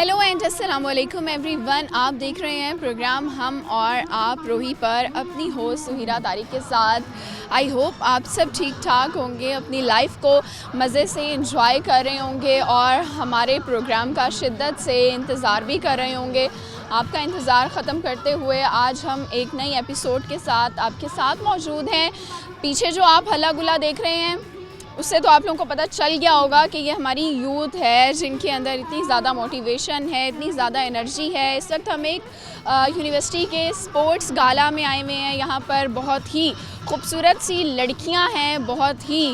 Hello and अस्सलाम वालेकुम everyone. आप देख रहे हैं प्रोग्राम हम और आप रोही पर अपनी होस्ट सुहिरा तारिक के साथ। आई होप आप सब ठीक ठाक होंगे, अपनी लाइफ को मज़े से एंजॉय कर रहे होंगे और हमारे प्रोग्राम का शिद्दत से इंतज़ार भी कर रहे होंगे। आपका इंतज़ार ख़त्म करते हुए आज हम एक नई एपिसोड के साथ आपके साथ मौजूद हैं। पीछे जो आप हल्ला गुल्ला देख रहे हैं उससे तो आप लोगों को पता चल गया होगा कि ये हमारी यूथ है जिनके अंदर इतनी ज़्यादा मोटिवेशन है, इतनी ज़्यादा एनर्जी है। इस वक्त हम एक यूनिवर्सिटी के स्पोर्ट्स गाला में आए हुए हैं। यहाँ पर बहुत ही खूबसूरत सी लड़कियाँ हैं, बहुत ही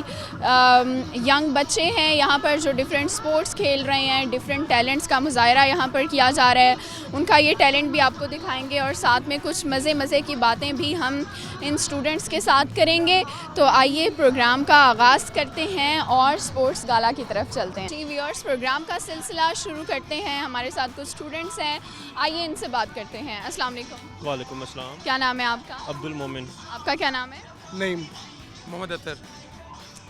यंग बच्चे हैं यहाँ पर जो डिफरेंट स्पोर्ट्स खेल रहे हैं। डिफरेंट टैलेंट्स का मुजाहरा यहाँ पर किया जा रहा है। उनका ये टैलेंट भी आपको दिखाएंगे और साथ में कुछ मज़े की बातें भी हम इन स्टूडेंट्स के साथ करेंगे। तो आइए प्रोग्राम का आगाज़ करते हैं और स्पोर्ट्स गाला की तरफ चलते हैं। जी व्यूअर्स, प्रोग्राम का सिलसिला शुरू करते हैं। हमारे साथ कुछ स्टूडेंट्स हैं, आइए इनसे बात करते हैं। अस्सलाम वालेकुम। वालेकुम अस्सलाम। क्या नाम है आपका? अब्दुल मोमिन। आपका क्या नाम है? नहीं, मोहम्मद अतर।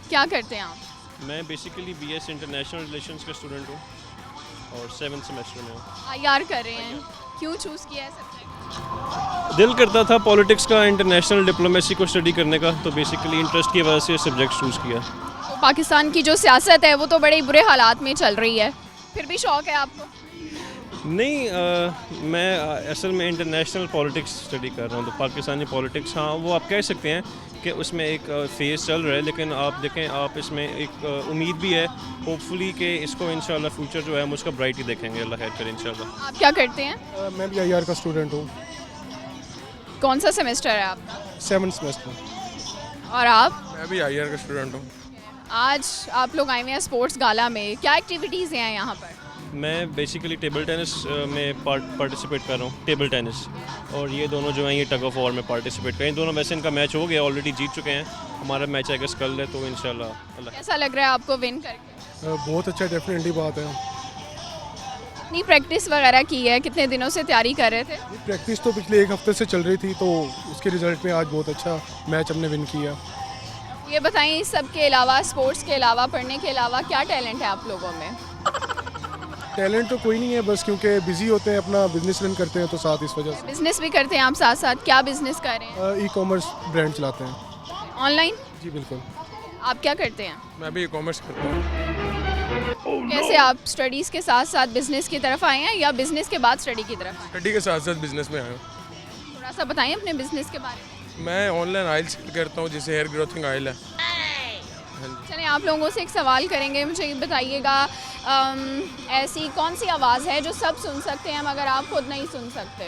क्या करते हैं आप? मैं बेसिकली बीएस इंटरनेशनल रिलेशंस का स्टूडेंट हूँ और 7th सेमेस्टर में हूँ। आईआर कर रहे हैं, क्यों चूज़ किया है सब्जेक्ट? दिल करता था पॉलिटिक्स का, इंटरनेशनल डिप्लोमेसी को स्टडी करने का, तो बेसिकली इंटरेस्ट की वजह से सब्जेक्ट चूज़ किया। तो पाकिस्तान की जो सियासत है वो तो बड़े बुरे हालात में चल रही है, फिर भी शौक़ है आपको? नहीं, मैं असल में इंटरनेशनल पॉलिटिक्स स्टडी कर रहा हूँ, तो पाकिस्तानी पॉलिटिक्स, हाँ वो आप कह सकते हैं कि उसमें एक फेज़ चल रहा है, लेकिन आप देखें, आप इसमें एक उम्मीद भी है होपफुली कि इसको इंशाल्लाह फ्यूचर जो है हम उसका ब्राइट ही देखेंगे, अल्लाह खैर करे इंशाल्लाह। आप क्या करते हैं? मैं भी आईआर का स्टूडेंट हूँ। कौन सा सेमेस्टर है आपका? 7th semester. और आप? मैं भी आईआर का स्टूडेंट हूँ। आज आप लोग आए हुए हैं स्पोर्ट्स गाला में, क्या एक्टिविटीज़ हैं यहाँ पर? मैं बेसिकली टेबल टेनिस में पार्टिसिपेट कर रहा हूँ, टेबल टेनिस, और ये दोनों जो हैं ये टग ऑफ वॉर में पार्टिसिपेट करें। दोनों वैसे इनका मैच हो गया, ऑलरेडी जीत चुके हैं। हमारा मैच आएगा कल है, तो इंशाल्लाह अल्लाह। कैसा लग रहा है आपको विन करके? बहुत अच्छा, डेफिनेटली बात है। इतनी प्रैक्टिस वगैरह की है, कितने दिनों से तैयारी कर रहे थे? प्रैक्टिस तो पिछले एक हफ्ते से चल रही थी, तो उसके रिजल्ट में आज बहुत अच्छा मैच हमने विन किया। ये बताएं, इस सब के अलावा, स्पोर्ट्स के अलावा, पढ़ने के अलावा क्या टैलेंट है आप लोगों में? टैलेंट तो कोई नहीं है, बस क्योंकि बिजी होते हैं, अपना बिजनेस रन करते हैं, तो साथ इस वजह से। बिजनेस भी करते हैं आप साथ साथ? क्या बिजनेस कर रहे हैं? ई-कॉमर्स ब्रांड चलाते हैं। ऑनलाइन? जी बिल्कुल। आप क्या करते हैं? मैं भी ई-कॉमर्स करता हूँ। कैसे आप स्टडीज़ के साथ साथ बिजनेस की तरफ आए हैं या बिजनेस के बाद स्टडी की तरफ? स्टडी के साथ साथ बिजनेस में आया हूँ। थोड़ा सा बताएं अपने बिजनेस के बारे में। मैं ऑनलाइन ऑयल सेल करता हूँ, जैसे हेयर ग्रोथिंग ऑयल है। चलिए, आप लोगों से एक सवाल करेंगे, मुझे बताइएगा ऐसी कौन सी आवाज़ है जो सब सुन सकते हैं मगर आप खुद नहीं सुन सकते?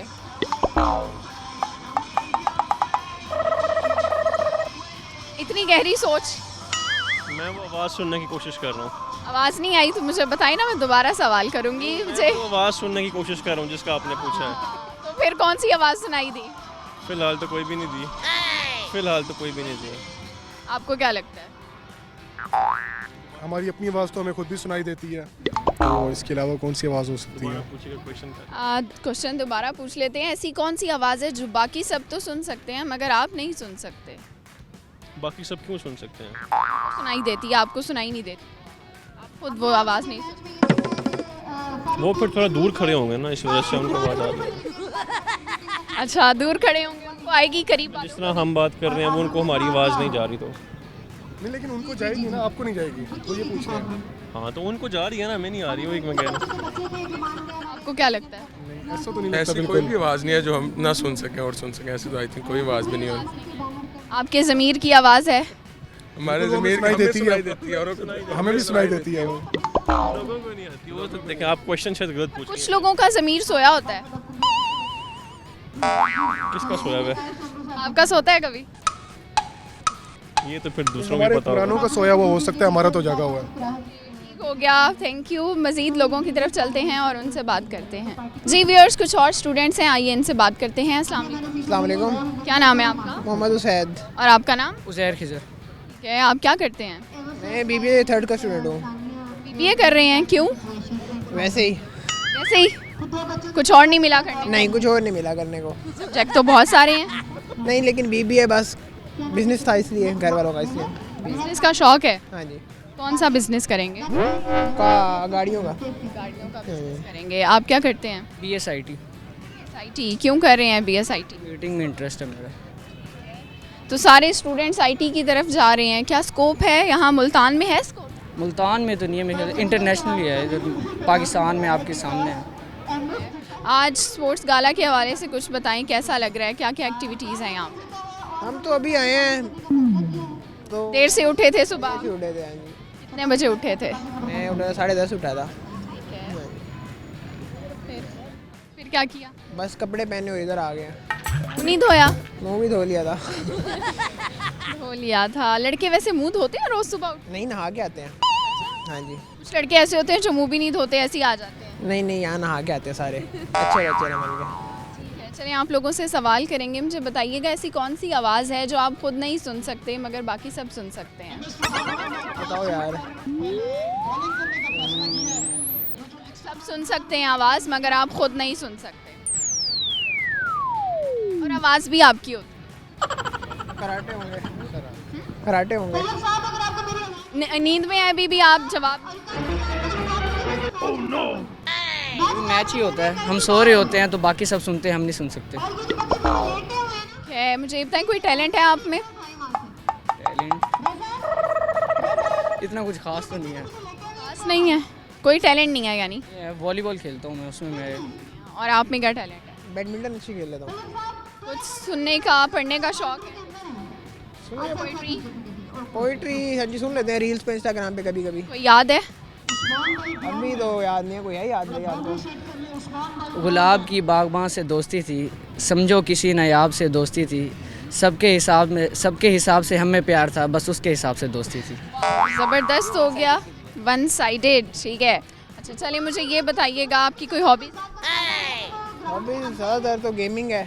इतनी गहरी सोच। मैं वो आवाज़ सुनने की कोशिश कर रहा हूँ। आवाज़ नहीं आई तो मुझे बताइए ना, मैं दोबारा सवाल करूँगी। मुझे वो आवाज़ सुनने की कोशिश कर रहा हूँ जिसका आपने पूछा है। तो फिर कौन सी आवाज़ सुनाई दी? फ़िलहाल तो कोई भी नहीं दी, फ़िलहाल तो कोई भी नहीं दी। आपको क्या लगता है? हमारी अपनी आवाज़ तो हमें खुद भी सुनाई देती है, तो इसके अलावा कौन सी आवाज़ हो सकती है? पूछिएगा क्वेश्चन। क्वेश्चन दोबारा पूछ लेते हैं। ऐसी कौन सी आवाज़ है जो बाकी सब तो सुन सकते हैं मगर आप नहीं सुन सकते? बाकी सब क्यों सुन सकते हैं? सुनाई देती है, आपको सुनाई नहीं देती, आप खुद वो आवाज़ नहीं सुनते। वो फिर थोड़ा दूर खड़े होंगे ना, इस वजह से उनको आवाज़ आ रही है। अच्छा, दूर खड़े होंगे, उनको आएगी करीब। जिस तरह हम बात कर रहे हैं वो उनको हमारी आवाज़ नहीं जा रही, तो नहीं, लेकिन उनको जाएगी ना, आपको नहीं जाएगी, तो ये पूछ रहे हैं। हाँ, तो उनको जा रही है ना, मैं नहीं आ रही हूँ, एक मैं कह रहा हूँ। आपको क्या लगता है? नहीं, ऐसा तो नहीं लगता। ऐसी कोई भी आवाज़ नहीं है जो हम ना सुन सकें और सुन सकें, ऐसी तो आई थिंक कोई आवाज़ भी नहीं है। आपके ज़मीर की आवाज़ है? हमारे हमें ज़मीर सुनाई हमें देती है, सुनाई देती है और हमें भी सुनाई देती है वो। लोगों को नहीं आती वो, तो देखें आप क्वेश्चन शायद गलत पूछ रहे कुछ लोगों का ज़मीर सोया होता है। हैं। किसका सोया हुआ है? आपका सोता है कभी? ये तो फिर दूसरों को हमारे पता पुरानों होगा। का सोया हुआ हो सकता है, हमारा तो जागा हुआ है। ठीक हो गया, थैंक यू। मज़ीद लोगों की तरफ चलते हैं और उनसे बात करते हैं। जी व्यूअर्स, कुछ और स्टूडेंट्स हैं, आइए इनसे बात करते हैं। अस्सलाम वालेकुम। अस्सलाम वालेकुम। क्या नाम है आपका? मोहम्मद उसैद। और आपका नाम? उज़ैर खिज़र। क्या है, आप क्या करते हैं? मैं बीबीए 3rd का स्टूडेंट हूँ। बीबीए कर रहे हैं, क्यों? वैसे ही। वैसे ही? कुछ और नहीं मिला करने? नहीं, कुछ और नहीं मिला करने को। सब्जेक्ट तो बहुत सारे हैं। नहीं, लेकिन बीबीए बस बिजनेस था इसलिए, घर वालों का, इसलिए। बिजनेस का शौक है? हाँ जी। कौन सा बिजनेस करेंगे? गाड़ियों का। गाड़ियों का बिजनेस करेंगे। आप क्या करते हैं? BSIT IT. क्यों कर रहे हैं BSIT? मीटिंग में इंटरेस्ट है मेरा। तो सारे स्टूडेंट्स आईटी की तरफ जा रहे हैं, क्या स्कोप है यहाँ मुल्तान में? है स्कोप? मुल्तान में तो नहीं है, मेरे इंटरनेशनली है, इधर पाकिस्तान में आपके सामने है। आज स्पोर्ट्स गाला के हवाले से कुछ बताएं, कैसा लग रहा है, क्या क्या एक्टिविटीज़ हैं यहाँ पे? हम तो अभी आए हैं तो देर से उठे थे सुबह? ऐसे उठे थे। हाँ जी, कितने बजे उठे थे? मैं उठा 10:30 उठा था। फिर क्या किया? बस कपड़े पहने हुए इधर आ गए। मुँह नहीं धोया? मुँह भी धो लिया था। धो लिया था। लड़के वैसे मुँह धोते हैं रोज़ सुबह उठ? नहीं, नहा के आते हैं। हाँ जी। कुछ लड़के ऐसे होते हैं जो मुँह भी नहीं धोते, ऐसे ही आ जाते हैं। नहीं, यहाँ नहा के आते हैं सारे अच्छे बच्चे मिल के। ठीक है, चलिए आप लोगों से सवाल करेंगे। मुझे बताइएगा ऐसी कौन सी आवाज़ है जो आप खुद नहीं सुन सकते मगर बाकी सब सुन सकते हैं? बताओ यार। सब सुन सकते हैं आवाज़ मगर आप खुद नहीं सुन सकते, और आवाज़ भी आपकी होती कराटे होंगे। कराटे होंगे। नींद में है अभी भी आप जवाब? मैच ही होता है, हम सो रहे होते हैं तो बाकी सब सुनते हैं, हम नहीं सुन सकते। है। मुझे ये बताएं कोई टैलेंट है आप में? टैलेंट इतना कुछ खास तो नहीं है। खास नहीं है, कोई टैलेंट नहीं है यानी? वॉलीबॉल खेलता हूँ मैं, उसमें मेरे। और आप में क्या टैलेंट है? बैडमिंटन अच्छी खेल लेता हूँ। कुछ सुनने का, पढ़ने का शौक है? और पोइट्री? पोइट्री हाँ जी सुन लेते हैं, रील्स पे, इंस्टाग्राम पे कभी कभी। कोई याद है? अभी तो याद नहीं है, कोई है याद नहीं याद तो। गुलाब की बागबान से दोस्ती थी, समझो किसी नायाब से दोस्ती थी, सबके हिसाब से हमें प्यार था, बस उसके हिसाब से दोस्ती थी। ज़बरदस्त हो गया, वन साइडेड। ठीक है, अच्छा चलिए मुझे ये बताइएगा आपकी कोई हॉबी? अभी ज़्यादातर तो गेमिंग है।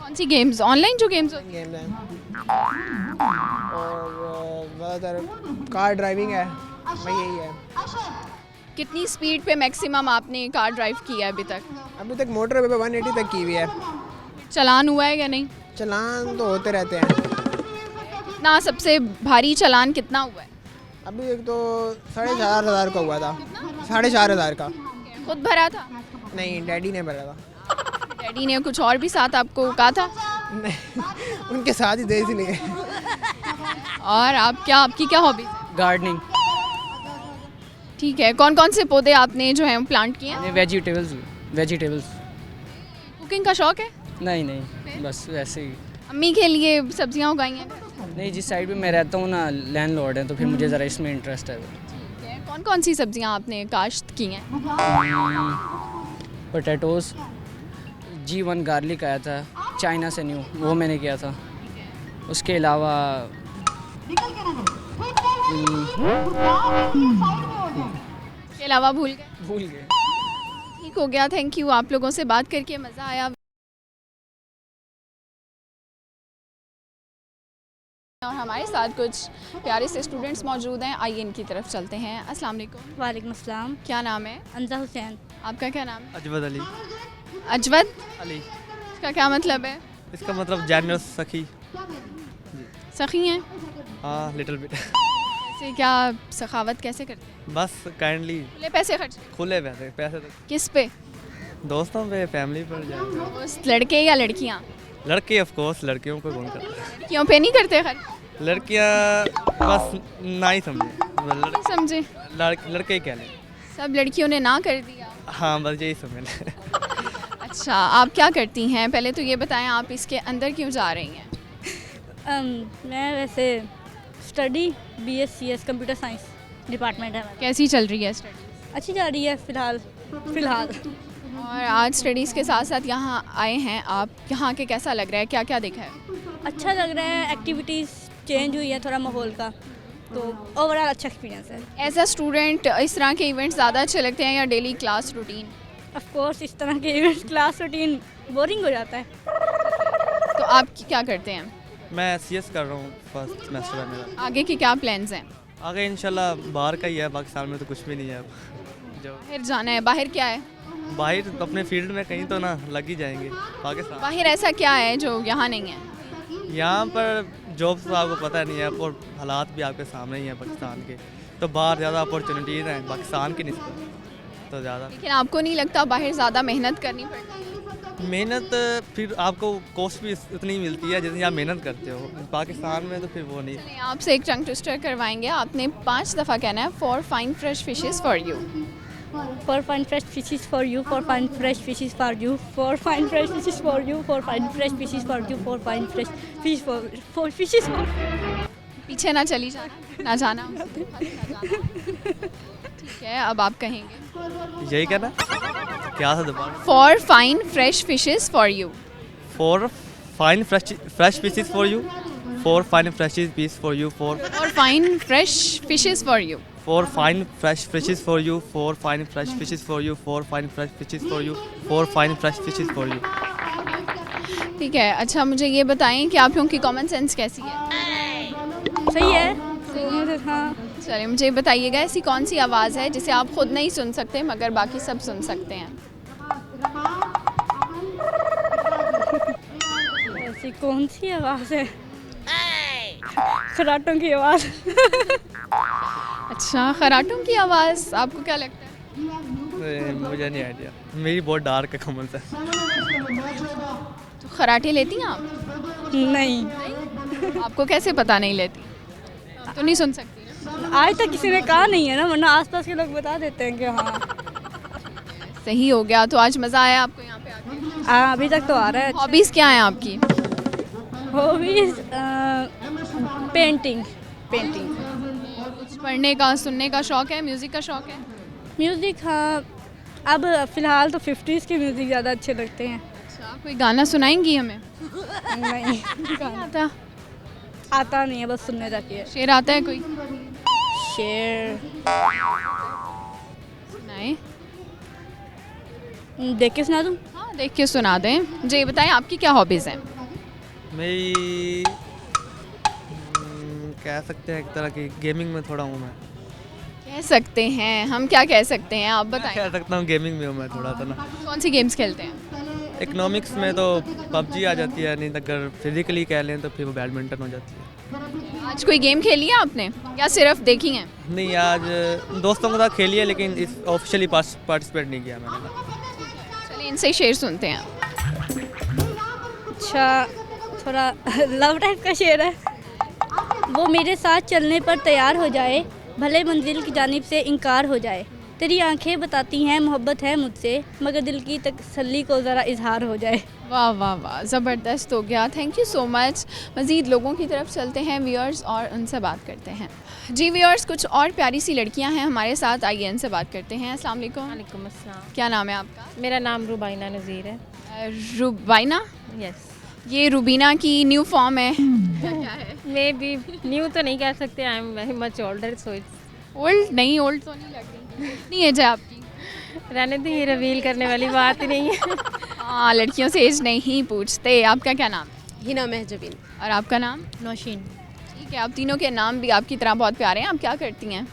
कौन सी गेम्स? ऑनलाइन जो गेम्स होती गेम्स हैं और ज़्यादातर कार ड्राइविंग है, वही यही है। हैं? कितनी स्पीड पे मैक्सिमम आपने कार ड्राइव किया है अभी तक? अभी तक मोटर वे पे 180 तक की हुई है। चालान हुआ है या नहीं? चलान तो होते रहते हैं। कितना सबसे भारी चालान कितना हुआ है? अभी एक तो 4,500 का हुआ था। 4,500 का। खुद भरा था? नहीं, डैडी ने भरा था। डैडी ने कुछ और भी साथ आपको कहा था? नहीं, उनके साथ ही दे इसलिए। और आपकी क्या हॉबी? गार्डनिंग। ठीक है, कौन कौन से पौधे आपने जो हैं प्लांट किए हैं? वेजिटेबल्स। कुकिंग का शौक है? नहीं, बस वैसे ही। अम्मी के लिए सब्जियां उगाई हैं? नहीं, जिस साइड पे मैं रहता हूँ ना, लैंडलॉर्ड है, तो फिर मुझे ज़रा इसमें इंटरेस्ट है। कौन कौन सी सब्जियां आपने काश्त की हैं? पोटैटोज़, G1 गार्लिक आया था चाइना से न्यू, वो मैंने किया था। उसके अलावा भूल गए? ठीक हो गया, थैंक यू। आप लोगों से बात करके मज़ा आया। और हमारे साथ कुछ प्यारे से स्टूडेंट्स मौजूद हैं, आइए इनकी तरफ चलते हैं। अस्सलाम वालेकुम। वालेकुम अस्सलाम। क्या नाम है? अंजा हुसैन। आपका क्या नाम है? अजवद अली। अजवद अली, इसका क्या मतलब है? इसका मतलब जानवर सखी। सखी हैं? हाँ, लिटिल बिट। ऐसे क्या सखावत कैसे करते हैं? बस काइंडली खुले पैसे खर्च? खुले पैसे तो किस पे? दोस्तों पे, फैमिली पर जाते। दोस्त लड़के या लड़कियाँ? लड़के ऑफ कोर्स, लड़कियों को कौन करता है? लड़कियों पे नहीं करते खर्च? लड़कियाँ बस ना ही समझे, नहीं समझे? लड़के ही कह लें। सब लड़कियों ने ना कर दिया? हाँ, बस यही समझ लें। अच्छा, आप क्या करती हैं? पहले तो ये बताएं आप इसके अंदर क्यों जा रही हैं? मैं वैसे study BScs computer science department है हमारा। कैसी चल रही है स्टडी? अच्छी जा रही है फ़िलहाल। और आज स्टडीज़ के साथ साथ यहाँ आए हैं आप, यहाँ के कैसा लग रहा है, क्या क्या देखा है? अच्छा लग रहा है, एक्टिविटीज़ चेंज हुई है थोड़ा माहौल का, तो ओवरऑल अच्छा एक्सपीरियंस है। एज अ स्टूडेंट इस तरह के इवेंट्स ज़्यादा अच्छे लगते हैं या daily class routine? Of course इस तरह के इवेंट क्लास रूटीन बोरिंग हो जाता है। तो आप क्या करते हैं? मैं CS कर रहा हूँ, फर्स्ट सेमेस्टर है मेरा। आगे के क्या प्लान्स हैं? आगे इंशाल्लाह बाहर का ही है, पाकिस्तान में तो कुछ भी नहीं है अब। जो बाहर जाना है? बाहर क्या है? बाहर अपने फील्ड में कहीं तो ना लग ही जाएंगे। पाकिस्तान बाहर ऐसा क्या है जो यहाँ नहीं है? यहाँ पर जॉब्स तो आपको पता नहीं है और हालात भी आपके सामने ही हैं पाकिस्तान के, तो बाहर ज़्यादा अपॉर्चुनिटीज़ हैं पाकिस्तान की निस्बत तो ज़्यादा। लेकिन आपको नहीं लगता बाहर ज़्यादा मेहनत करनी पड़ती है? मेहनत फिर आपको कॉस्ट भी उतनी मिलती है जितनी आप मेहनत करते हो, पाकिस्तान में तो फिर वो नहीं। चलिए आपसे एक टंग ट्विस्टर करवाएंगे, आपने 5 दफ़ा कहना है for fine fresh fishes for you. For fine fresh fishes for you, for fine fresh fishes for you, for fine fresh fishes for you, for fine fresh fishes for you, for fine fresh fish for fishes for पीछे ना चली जाना, ना जाना ठीक है, अब आप कहेंगे यही कहना क्या था दोबारा? For fine fresh fishes for you. For fine fresh fishes for you, for fine fresh piece for you, for fine fresh fishes for you. for fine fresh fishes for you, for fine fresh fishes for you, for fine fresh fishes for you, for fine fresh fishes for you। ठीक है, अच्छा मुझे ये बताएं कि आप लोगों की कॉमन सेंस कैसी है? सही है। हाँ, चलिए मुझे ये बताइएगा ऐसी कौन सी आवाज़ है जिसे आप खुद नहीं सुन सकते मगर बाकी सब सुन सकते हैं? ऐसी कौन सी आवाज़ है? खराटों की आवाज़। अच्छा, खराटों की आवाज़, आपको क्या लगता है? मुझे नहीं आइडिया, मेरी बहुत डार्क है कमल से। तो खराटे लेती हैं आप? नहीं, आपको कैसे पता नहीं लेती? आप तो नहीं सुन सकती। आज तक किसी ने कहा नहीं है ना, वरना आसपास के लोग बता देते हैं कि हाँ। सही हो गया, तो आज मज़ा आया आपको यहाँ पे आके? हाँ, अभी तक तो आ रहा है। हॉबीज़ क्या हैं आपकी? Hobbies painting. कुछ पढ़ने का, सुनने का शौक़ है, म्यूज़िक का शौक़ है? म्यूज़िक, हाँ, अब फ़िलहाल तो 50s के म्यूज़िक ज़्यादा अच्छे लगते हैं। अच्छा, कोई गाना सुनाएंगी हमें? नहीं, आता नहीं है, बस सुनने जाती है। शेर आता है कोई? शेर सुनाए। देख के सुना दूँ? हाँ, देख के सुना दें। मुझे ये बताएं आपकी क्या हॉबीज़ हैं? मेरी कह सकते हैं एक तरह की गेमिंग में थोड़ा हूँ मैं। कह सकते हैं, हम क्या कह सकते हैं, आप बताएं। कह सकता हूँ गेमिंग में हूँ मैं थोड़ा सा ना। कौन सी गेम्स खेलते हैं? इकोनॉमिक्स में तो पबजी आ जाती है, नहीं तो अगर फिजिकली कह लें तो फिर वो बैडमिंटन हो जाती है। आज कोई गेम खेली है आपने या सिर्फ देखी हैं? नहीं, आज दोस्तों के साथ खेली है लेकिन इस ऑफिशियली पार्टिसिपेट नहीं किया मैंने। चलिए इनसे शेर सुनते हैं। अच्छा, थोड़ा लव टाइप का शेर है। वो मेरे साथ चलने पर तैयार हो जाए, भले मंजिल की जानिब से इनकार हो जाए। तेरी आंखें बताती हैं मोहब्बत है मुझसे, मगर दिल की तसल्ली को ज़रा इजहार हो जाए। वाह वाह वाह, ज़बरदस्त हो गया, थैंक यू सो मच। मज़ीद लोगों की तरफ चलते हैं व्यूअर्स और उनसे बात करते हैं। जी व्यूअर्स, कुछ और प्यारी सी लड़कियां हैं हमारे साथ, आइए इनसे बात करते हैं। अस्सलाम वालेकुम। वालेकुम अस्सलाम। क्या नाम है आपका? मेरा नाम रुबाइना नज़ीर है। रुबाइना? यस। ये रुबीना की न्यू फॉर्म है। क्या है? मे बी न्यू तो नहीं कह सकते, I am very much older, so it's old नहीं, ओल्ड तो नहीं लग रही। कितनी एज है आपकी? रहने दी, ये रिवील करने वाली बात ही नहीं है। हाँ, लड़कियों से एज नहीं पूछते। आपका क्या नाम है? हिना महजबीन। और आपका नाम? नौशीन। ठीक है, आप तीनों के नाम भी आपकी तरह बहुत प्यारे हैं। आप क्या करती हैं?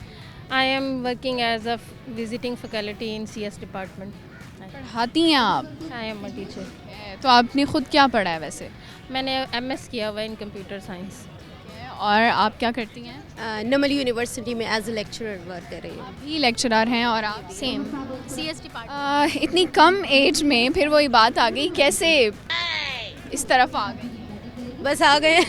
I am working as a visiting faculty in CS department. पढ़ाती हैं आप? I am a teacher. तो आपने खुद क्या पढ़ा है वैसे? मैंने MS किया हुआ है इन कंप्यूटर साइंस। और आप क्या करती हैं? नमल यूनिवर्सिटी में एज ए लेक्चरर वर्क कर रही हूँ। भी लेक्चरर हैं और आप? Same CS department. इतनी कम एज में फिर वही बात आ गई, कैसे इस तरफ आ गई? बस आ गए।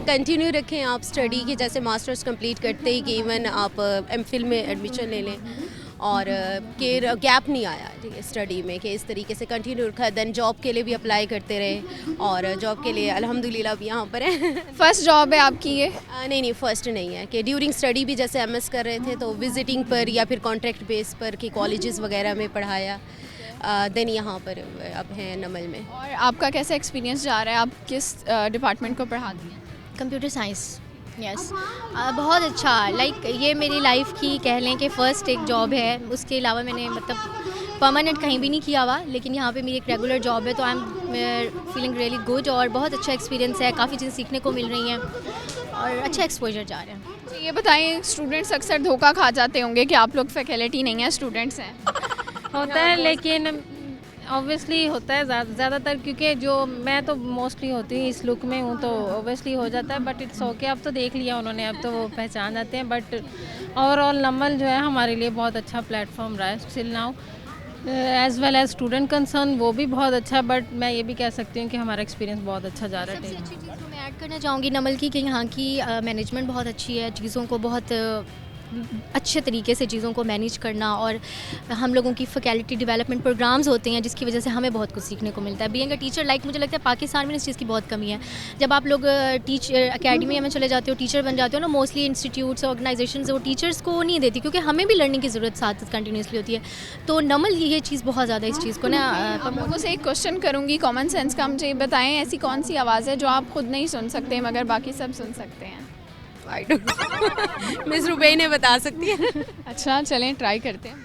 कंटिन्यू रखें आप स्टडी के, जैसे मास्टर्स कंप्लीट करते ही कि इवन आप MPhil में एडमिशन ले लें, और के गैप नहीं आया ठीक है स्टडी में, कि इस तरीके से कंटिन्यू रखा। देन जॉब के लिए भी अप्लाई करते रहे और जॉब के लिए अल्हम्दुलिल्लाह अब यहाँ पर है। फर्स्ट जॉब है आपकी ये? नहीं, फर्स्ट नहीं है, कि ड्यूरिंग स्टडी भी जैसे MS कर रहे थे तो विजिटिंग पर या फिर कॉन्ट्रैक्ट बेस पर कि कॉलेजेस वगैरह में पढ़ाया। देन यहाँ पर अब हैं नमल में। और आपका कैसा एक्सपीरियंस जा रहा है? आप किस डिपार्टमेंट को पढ़ाती हैं? Computer science. यस, बहुत अच्छा। लाइक ये मेरी लाइफ की कह लें कि फ़र्स्ट एक जॉब है। उसके अलावा मैंने मतलब परमानेंट कहीं भी नहीं किया हुआ, लेकिन यहाँ पे मेरी एक रेगुलर जॉब है, तो I am feeling really good और बहुत अच्छा एक्सपीरियंस है। काफ़ी चीज़ें सीखने को मिल रही हैं और अच्छा एक्सपोजर जा रहे हैं। तो ये बताएं, स्टूडेंट्स अक्सर धोखा खा जाते होंगे कि आप लोग फैकल्टी नहीं हैं, स्टूडेंट्स हैं। होता है, लेकिन ऑब्वियसली होता है ज़्यादातर, क्योंकि जो मैं तो मोस्टली होती हूँ इस लुक में हूँ, तो ऑब्वियसली हो जाता है, बट इट्स ओके। अब तो देख लिया उन्होंने, अब तो वो पहचान जाते हैं। बट ओवरऑल नमल जो है हमारे लिए बहुत अच्छा प्लेटफॉर्म रहा है still now, as well as student concern वो भी बहुत अच्छा है। बट मैं ये भी कह सकती हूँ कि हमारा एक्सपीरियंस बहुत अच्छा जा रहा है। सबसे अच्छी चीज़ तो मैं ऐड करना चाहूँगी नमल की कि यहाँ की मैनेजमेंट बहुत अच्छी है, चीज़ों को बहुत अच्छे तरीके से चीज़ों को मैनेज करना, और हम लोगों की फैकल्टी डेवलपमेंट प्रोग्राम्स होते हैं जिसकी वजह से हमें बहुत कुछ सीखने को मिलता है। बीइंग अ टीचर, लाइक मुझे लगता है पाकिस्तान में इस चीज़ की बहुत कमी है। जब आप लोग टीचर एकेडमी में चले जाते हो, टीचर बन जाते हो ना, मोस्टली इंस्टीट्यूट्स ऑर्गेनाइजेशन वो टीचर्स को नहीं देती, क्योंकि हमें भी लर्निंग की ज़रूरत साथ कंटिन्यूसली होती है। तो नमल ये चीज़ बहुत ज़्यादा इस चीज़ को ना आप लोगों से एक क्वेश्चन करूँगी कॉमन सेंस का, मुझे बताएं ऐसी कौन सी आवाज़ है जो आप खुद नहीं सुन सकते मगर बाकी सब सुन सकते हैं? आई डोंट मिस रुबैना बता सकती है। अच्छा चलें ट्राई करते हैं।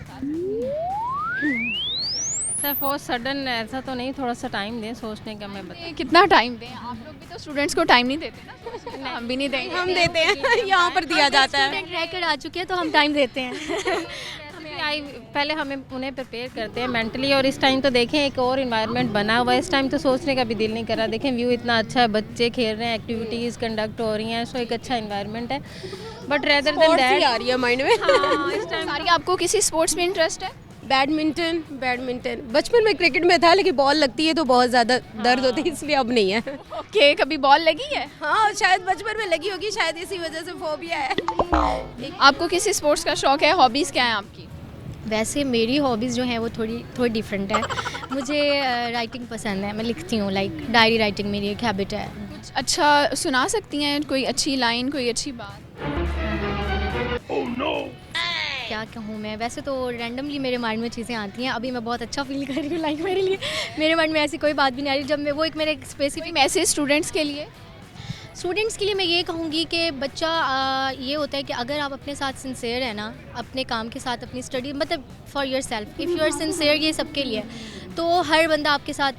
सर फॉर सडन ऐसा तो नहीं, थोड़ा सा टाइम दें सोचने का। मैं बता कितना टाइम दें? आप लोग भी तो स्टूडेंट्स को टाइम नहीं देते ना। हम भी नहीं देंगे। हम देते हैं, यहाँ पर दिया जाता है। स्टूडेंट रह कर आ चुके हैं तो हम टाइम देते हैं। पहले हमें उन्हें प्रिपेयर करते हैं मेंटली, और इस टाइम तो देखें एक और इन्वायरमेंट बना हुआ है, इस टाइम तो सोचने का भी दिल नहीं कर रहा। देखें व्यू इतना अच्छा है, बच्चे खेल रहे हैं, एक्टिविटीज़ कंडक्ट हो रही हैं, सो एक अच्छा इन्वायरमेंट है। बट रेदर देन दैट आ रही है माइंड में। हाँ, इस टाइम सारी आपको किसी स्पोर्ट्स में इंटरेस्ट है? बैडमिंटन बचपन में क्रिकेट में था, लेकिन बॉल लगती है तो बहुत ज़्यादा दर्द होती है, इसलिए अब नहीं है। ओके, कभी बॉल लगी है? हाँ शायद बचपन में लगी होगी, शायद इसी वजह से फोबिया है। आपको किसी स्पोर्ट्स का शौक है? हॉबीज़ क्या हैं आपकी? वैसे मेरी हॉबीज़ जो हैं वो थोड़ी डिफरेंट है। मुझे राइटिंग पसंद है, मैं लिखती हूँ, लाइक डायरी राइटिंग मेरी एक हैबिट है। कुछ अच्छा सुना सकती हैं? कोई अच्छी लाइन, कोई अच्छी बात? क्या कहूँ मैं, वैसे तो रैंडमली मेरे माइंड में चीज़ें आती हैं। अभी मैं बहुत अच्छा फील कर रही हूँ, लाइक मेरे लिए मेरे माइंड में ऐसी कोई बात भी नहीं आ रही। जब मैं वो एक मेरे स्पेसिफिक मैसेज स्टूडेंट्स के लिए मैं ये कहूँगी कि बच्चा ये होता है कि अगर आप अपने साथ सिंसेयर है ना, अपने काम के साथ, अपनी स्टडी, मतलब for yourself, if you are sincere, ये सबके लिए, तो हर बंदा आपके साथ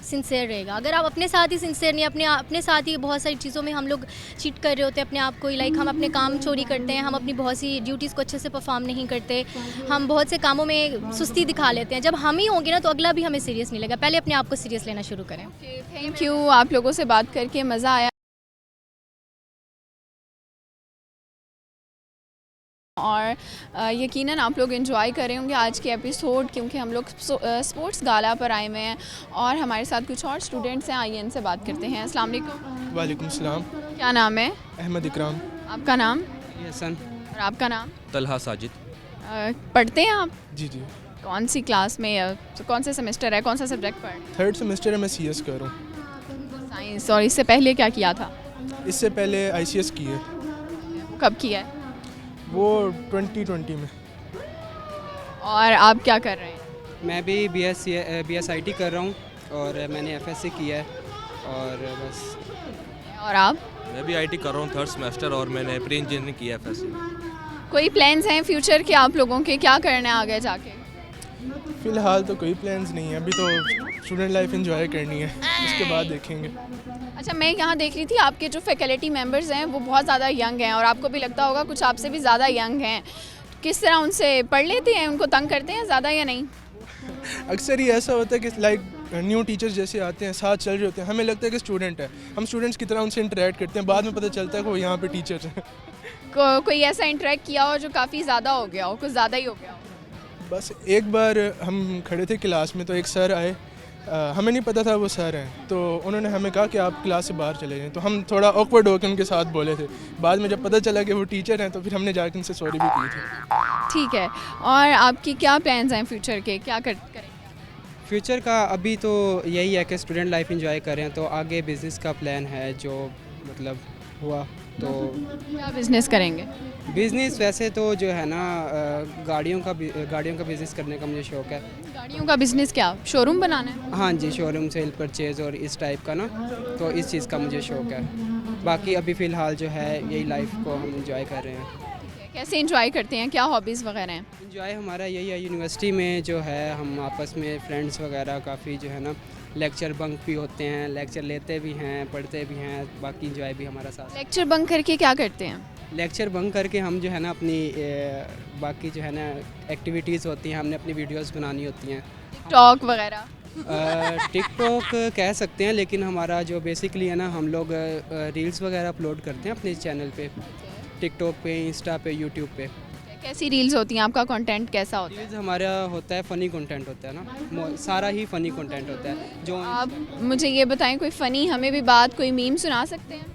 सिंसेयर रहेगा। अगर आप अपने साथ ही सिंसेयर नहीं, अपने साथ ही बहुत सारी चीज़ों में हम लोग चीट कर रहे होते हैं अपने आप को ही, लाइक हम अपने काम चोरी करते हैं, हम अपनी बहुत सी ड्यूटीज़ को अच्छे से परफॉर्म नहीं करते, हम बहुत से कामों में सुस्ती दिखा लेते हैं। जब हम ही होंगे ना तो अगला भी हमें सीरियस नहीं लगेगा। पहले अपने आप को सीरियस लेना शुरू करें। थैंक यू, आप लोगों से बात करके मज़ा आया, और यकीनन आप लोग एंजॉय कर रहे होंगे आज के एपिसोड, क्योंकि हम लोग स्पोर्ट्स गाला पर आए हुए हैं और हमारे साथ कुछ और स्टूडेंट्स हैं। आइए इनसे बात करते हैं। अस्सलाम वालेकुम। वालेकुम सलाम। क्या नाम है? अहमद इकराम। आपका नाम? यसन। और आपका नाम? तलहा साजिद। पढ़ते हैं आप? जी जी। कौन सी क्लास में, कौन से सेमेस्टर है, कौन सा सब्जेक्ट पढ़? 3rd सेमेस्टर है, मैं CS कर रहा हूँ। साइंस। और इससे पहले क्या किया था? इससे पहले ICS की है। कब किया है? वो 2020 में। और आप क्या कर रहे हैं? मैं भी BSIT कर रहा हूँ और मैंने FSC किया है, और बस। और आप? मैं भी IT कर रहा हूँ 3rd सेमेस्टर, और मैंने प्री इंजीनियरिंग किया FSC। कोई प्लान्स हैं फ्यूचर के आप लोगों के, क्या करना है आगे जाके? फ़िलहाल तो कोई प्लान्स नहीं है, अभी तो स्टूडेंट लाइफ एंजॉय करनी है, उसके बाद देखेंगे। अच्छा, मैं यहाँ देख रही थी आपके जो फैकल्टी मेंबर्स हैं वो बहुत ज़्यादा यंग हैं, और आपको भी लगता होगा कुछ आपसे भी ज़्यादा यंग हैं। किस तरह उनसे पढ़ लेते हैं, उनको तंग करते हैं ज़्यादा या नहीं? अक्सर ही ऐसा होता है कि लाइक न्यू टीचर्स जैसे आते हैं, साथ चल रहे होते हैं, हमें लगता है कि स्टूडेंट है, हम स्टूडेंट्स की तरह उनसे इंटरेक्ट करते हैं, बाद में पता चलता है कि वो यहाँ पे टीचर्स हैं। कोई ऐसा इंटरेक्ट किया हो जो काफ़ी ज़्यादा हो गया हो, कुछ ज़्यादा ही हो गया हो? बस एक बार हम खड़े थे क्लास में, तो एक सर आए, हमें नहीं पता था वो सर हैं, तो उन्होंने हमें कहा कि आप क्लास से बाहर चले जाएं, तो हम थोड़ा ऑकवर्ड होकर उनके साथ बोले थे। बाद में जब पता चला कि वो टीचर हैं तो फिर हमने जाकर उनसे सॉरी भी की थी। ठीक है, और आपकी क्या प्लान्स हैं फ्यूचर के, क्या करेंगे? फ्यूचर का अभी तो यही है कि स्टूडेंट लाइफ एंजॉय करें, तो आगे बिज़नेस का प्लान है जो मतलब हुआ तो। क्या बिज़नेस करेंगे? बिज़नेस वैसे तो जो है ना गाड़ियों का बिज़नेस करने का मुझे शौक़ है। गाड़ियों का बिज़नेस? क्या शोरूम बनाना है? हाँ जी, शोरूम, सेल परचेज़ और इस टाइप का ना, तो इस चीज़ का मुझे शौक़ है। बाकी अभी फ़िलहाल जो है यही लाइफ को हम एंजॉय कर रहे हैं। कैसे एंजॉय करते हैं, क्या हॉबीज़ वगैरह हैं? एंजॉय हमारा यही है, यूनिवर्सिटी में जो है हम आपस में फ्रेंड्स वगैरह काफ़ी जो है ना लेक्चर बंक भी होते हैं, लेक्चर लेते भी हैं, पढ़ते भी हैं, बाकी एंजॉय भी हमारा साथ। लेक्चर बंक करके क्या करते हैं? लेक्चर बंक करके हम जो है ना अपनी बाकी जो है ना एक्टिविटीज़ होती हैं, हमने अपनी वीडियोस बनानी होती हैं, टॉक वगैरह। टिकटॉक कह सकते हैं, लेकिन हमारा जो बेसिकली है ना, हम लोग रील्स वगैरह अपलोड करते हैं अपने चैनल पे, टिकटॉक पे, इंस्टा पे, यूट्यूब पे। कैसी रील्स होती हैं, आपका कंटेंट कैसा होता है? रील्स हमारा होता है फ़नी कंटेंट होता है ना, सारा ही फ़नी कंटेंट होता है। जो आप मुझे ये बताएं, कोई फ़नी हमें भी बात, कोई मीम सुना सकते हैं?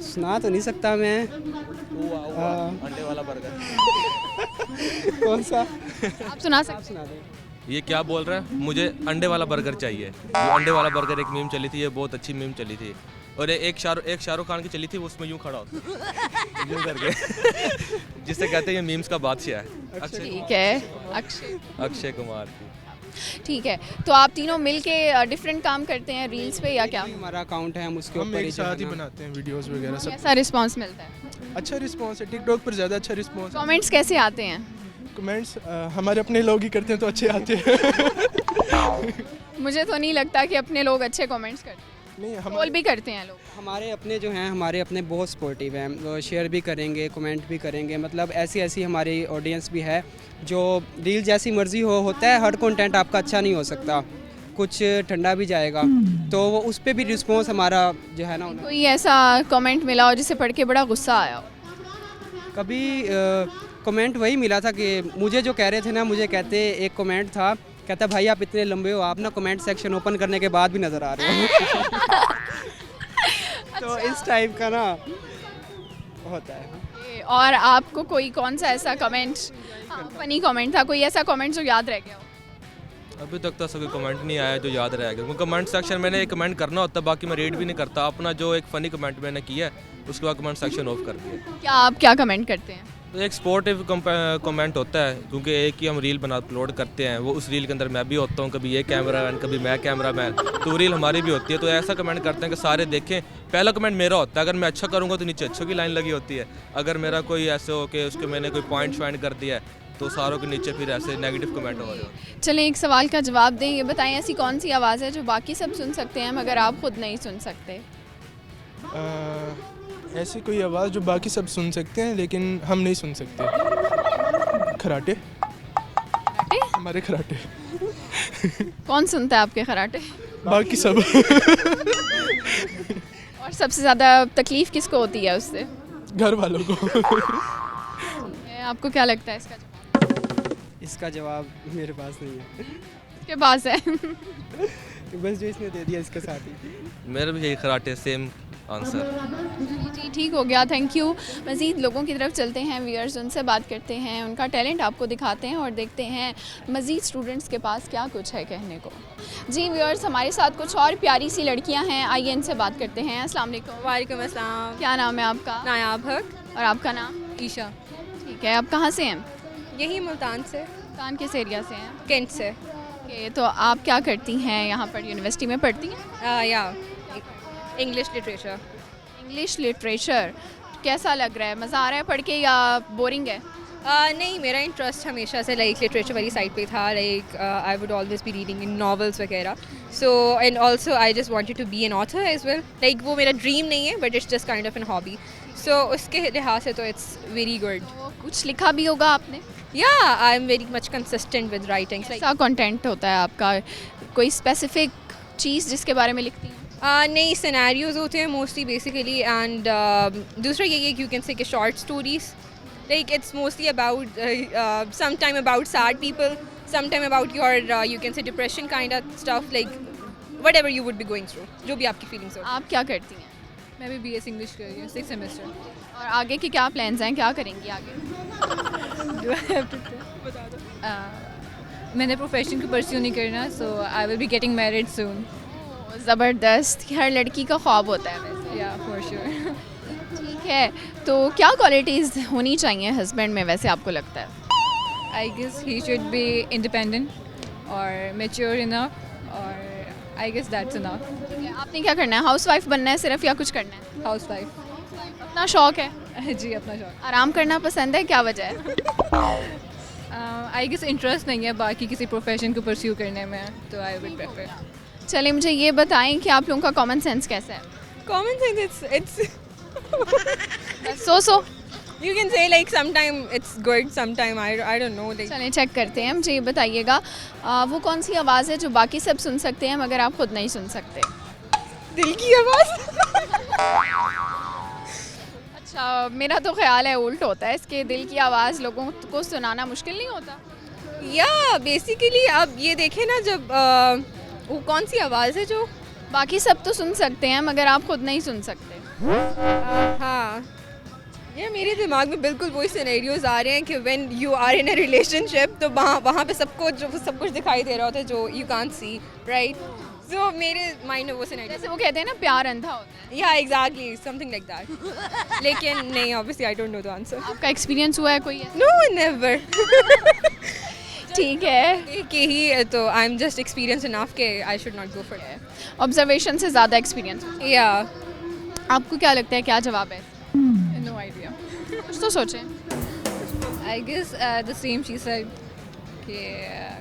सुना तो नहीं सकता मैं। अंडे वाला बर्गर। कौन सा? आप सुना सकते? सुना दें। ये क्या बोल रहा है? मुझे अंडे वाला बर्गर चाहिए। ये अंडे वाला बर्गर एक मीम चली थी, ये बहुत अच्छी मीम चली थी। और एक शाहरुख खान की चली थी, उसमें यूँ खड़ा होता यूँ करके जिससे कहते हैं ये मीम्स का बादशाह है। ठीक है, अक्षय कुमार की। ठीक है, तो आप तीनों मिलके डिफरेंट काम करते हैं रील्स पे या क्या? हमारा अकाउंट है, हम उसके हम ऊपर एक ही जो है साथ ही ना- बनाते हैं वीडियोस वगैरह सब। कैसा रिस्पांस मिलता है? अच्छा रिस्पांस है, टिकटॉक पर ज़्यादा अच्छा रिस्पांस है। कमेंट्स कैसे आते हैं? कमेंट्स हमारे अपने लोग ही करते हैं तो अच्छे आते हैं। मुझे तो नहीं लगता कि अपने लोग अच्छे कमेंट्स करते हैं। नहीं, ट्रोल भी करते हैं लोग। हमारे अपने जो हैं, हमारे अपने बहुत सपोर्टिव हैं, वो शेयर भी करेंगे, कमेंट भी करेंगे। मतलब ऐसी हमारी ऑडियंस भी है जो रील जैसी मर्जी होता है, हर कंटेंट आपका अच्छा नहीं हो सकता, कुछ ठंडा भी जाएगा, तो वो उस पर भी रिस्पॉन्स हमारा जो है ना। कोई ऐसा कमेंट मिला हो जिसे पढ़ के बड़ा गुस्सा आया हो? कभी कमेंट वही मिला था कि मुझे जो कह रहे थे ना, मुझे कहते एक कमेंट था, कहता भाई आप इतने लंबे हो, आप ना कमेंट सेक्शन ओपन करने के बाद भी नज़र आ रहे हो। तो इस टाइप का ना होता है। और आपको कोई कौन सा ऐसा कमेंट, फनी कमेंट था, कोई ऐसा कमेंट जो याद रह गया हो? अभी तक तो ऐसा कोई कमेंट नहीं आया जो याद रह गया, क्योंकि कमेंट सेक्शन मैंने एक कमेंट करना होता है, बाकी मैं रीड भी नहीं करता। अपना जो एक फ़नी कमेंट मैंने किया है उसके बाद कमेंट सेक्शन ऑफ कर दिया। क्या आप क्या कमेंट करते हैं? तो एक स्पोर्टिव कमेंट होता है, क्योंकि एक ही हम रील बना अपलोड करते हैं, वो उस रील के अंदर मैं भी होता हूँ, कभी ये कैमरा मैन, कभी मैं कैमरा मैन, तो रील हमारी भी होती है। तो ऐसा कमेंट करते हैं कि सारे देखें। पहला कमेंट मेरा होता है, अगर मैं अच्छा करूँगा तो नीचे अच्छों की लाइन लगी होती है, अगर मेरा कोई ऐसे हो कि उसके मैंने कोई पॉइंट फाइंड कर दिया है तो सारों के नीचे फिर ऐसे नेगेटिव कमेंट हो रहे हो। चलें एक सवाल का जवाब दें, ये बताएं ऐसी कौन सी आवाज़ है जो बाकी सब सुन सकते हैं मगर आप खुद नहीं सुन सकते? ऐसी कोई आवाज़ जो बाकी सब सुन सकते हैं लेकिन हम नहीं सुन सकते। खराटे, हमारे खराटे। कौन सुनता है आपके खराटे? बाकी सब। और सबसे ज़्यादा तकलीफ़ किसको होती है उससे? घर वालों को। आपको क्या लगता है इसका जवाब? इसका जवाब मेरे पास नहीं है। इसके पास है। बस जो इसने दे दिया इसके साथ ही। मेरा भी यही खराटे, सेम आंसर। जी ठीक हो गया, थैंक यू। मज़ीद लोगों की तरफ चलते हैं, व्यूअर्स, उनसे बात करते हैं, उनका टैलेंट आपको दिखाते हैं और देखते हैं मज़ीद स्टूडेंट्स के पास क्या कुछ है कहने को। जी व्यूअर्स, हमारे साथ कुछ और प्यारी सी लड़कियां हैं, आइए इनसे बात करते हैं। अस्सलाम वालेकुम। वालेकुम अस्सलाम। क्या नाम है आपका? नायाब हक। और आपका नाम? ईशा। ठीक है, आप कहाँ से हैं? यही मुल्तान से। मुल्तान किस एरिया से हैं? कैंट से। ओके, तो आप क्या करती हैं यहाँ पर, यूनिवर्सिटी में पढ़ती हैं? या इंग्लिश लिटरेचर। इंग्लिश लिटरेचर कैसा लग रहा है? मज़ा आ रहा है पढ़ के या बोरिंग है? नहीं, मेरा इंटरेस्ट हमेशा से लाइक लिटरेचर वाली साइड पे था। Like I would always be reading in novels वगैरह। So and also I just wanted to be an author as well. Like वो मेरा ड्रीम नहीं है but it's just kind of an hobby. So उसके लिहाज से तो इट्स वेरी गुड। कुछ लिखा भी होगा आपने? या I am very much consistent with writing. कैसा कंटेंट होता है आपका? कोई स्पेसिफिक चीज़ जिसके बारे में लिखती हैं? नई सिनेरियोज होते हैं मोस्टली बेसिकली। एंड दूसरा यही है कि यू कैन से कि short stories. Like it's mostly about sometime about sad people, sometime about your you can say depression kind of stuff, like whatever you would be going through, जो भी आपकी feelings हो। आप क्या करती हैं? मैं भी BS English कर रही हूँ 6th semester। और आगे के क्या प्लान्स हैं, क्या करेंगी आगे? Do I have to बता दो। मैंने प्रोफेशन को परस्यू नहीं करना, so I will be getting married soon। ज़बरदस्त, हर लड़की का ख्वाब होता है वैसे। Yeah, for sure। ठीक है, तो क्या क्वालिटीज़ होनी चाहिए हस्बैंड में वैसे आपको लगता है? I guess he should be independent or mature enough, or I guess that's enough। आपने क्या करना है? हाउसवाइफ बनना है सिर्फ या कुछ करना है? Housewife। अपना शौक है? जी अपना शौक। आराम करना पसंद है, क्या वजह है? आई गेस इंटरेस्ट नहीं है बाकी किसी प्रोफेशन को परस्यू करने में, तो आई वुड प्रेफर। चलिए मुझे ये बताएं कि आप लोगों का कॉमन सेंस कैसा है? Common sense it's so You can say like sometime it's good, sometime I don't know. Like चलें चेक करते हैं। मुझे ये बताइएगा वो कौन सी आवाज़ है जो बाकी सब सुन सकते हैं मगर आप खुद नहीं सुन सकते? दिल की आवाज़। अच्छा, मेरा तो ख्याल है उल्ट होता है इसके, दिल की आवाज़ लोगों को सुनाना मुश्किल नहीं होता? या बेसिकली आप ये देखें ना, जब वो कौन सी आवाज़ है जो बाकी सब तो सुन सकते हैं मगर आप खुद नहीं सुन सकते। हाँ, ये मेरे दिमाग में बिल्कुल वही सिनेरियोज आ रहे हैं कि when you are in a relationship तो वहाँ पे सब कुछ दिखाई दे रहा होता है जो यू कांट सी, राइट? सो मेरे माइंड में वो सिनेरियो, जैसे वो कहते हैं ना प्यार अंधा होता है। या एग्जैक्टली समथिंग लाइक दैट। लेकिन नहीं, obviously I don't know the answer. आपका एक्सपीरियंस हुआ है कोई? No, never. ठीक है कि ही तो I am just experience enough के I should not go for that. Observation से ज़्यादा एक्सपीरियंस। या आपको क्या लगता है क्या जवाब है? नो आइडिया, कुछ तो सोचें। I guess the same she said कि